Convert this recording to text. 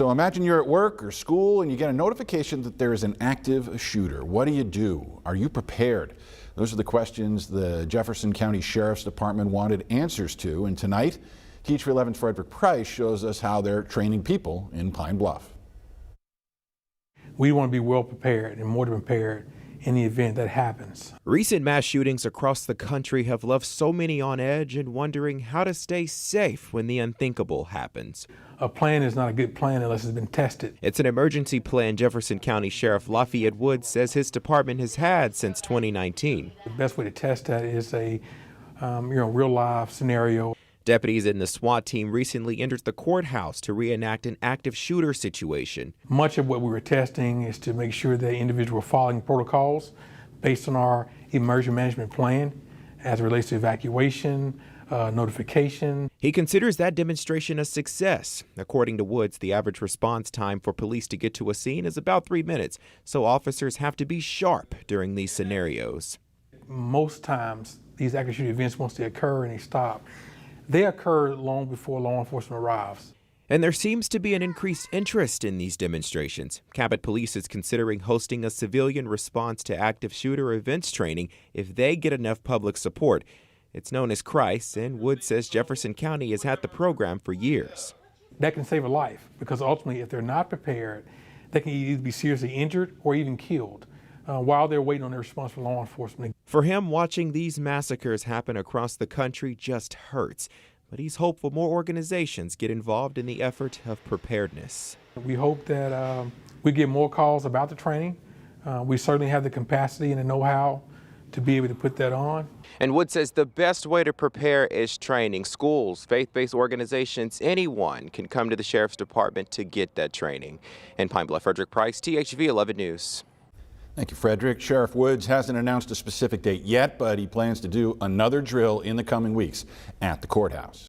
So imagine you're at work or school and you get a notification that there is an active shooter. What do? Are you prepared? Those are the questions the Jefferson County Sheriff's Department wanted answers to, and tonight, Teach for 11's Frederick Price shows us how they're training people in Pine Bluff. We want to be well prepared and more prepared in the event that happens. Recent mass shootings across the country have left so many on edge and wondering how to stay safe when the unthinkable happens. A plan is not a good plan unless it's been tested. It's an emergency plan Jefferson County Sheriff Lafayette Woods says his department has had since 2019. The best way to test that is a real life scenario. Deputies in the SWAT team recently entered the courthouse to reenact an active shooter situation. Much of what we were testing is to make sure that individuals were following protocols based on our emergency management plan as it relates to evacuation, notification. He considers that demonstration a success. According to Woods, the average response time for police to get to a scene is about 3 minutes, so officers have to be sharp during these scenarios. Most times, these active shooter events, once they occur and they stop, they occur long before law enforcement arrives. And there seems to be an increased interest in these demonstrations. Cabot Police is considering hosting a civilian response to active shooter events training if they get enough public support. It's known as CRISE, and Wood says Jefferson County has had the program for years. That can save a life, because ultimately, if they're not prepared, they can either be seriously injured or even killed while they're waiting on their response from law enforcement. For him, watching these massacres happen across the country just hurts, but he's hopeful more organizations get involved in the effort of preparedness. We hope that we get more calls about the training. We certainly have the capacity and the know-how to be able to put that on. And Wood says the best way to prepare is training. Schools, faith-based organizations, anyone can come to the Sheriff's Department to get that training. In Pine Bluff, Frederick Price, THV 11 News. Thank you, Frederick. Sheriff Woods hasn't announced a specific date yet, but he plans to do another drill in the coming weeks at the courthouse.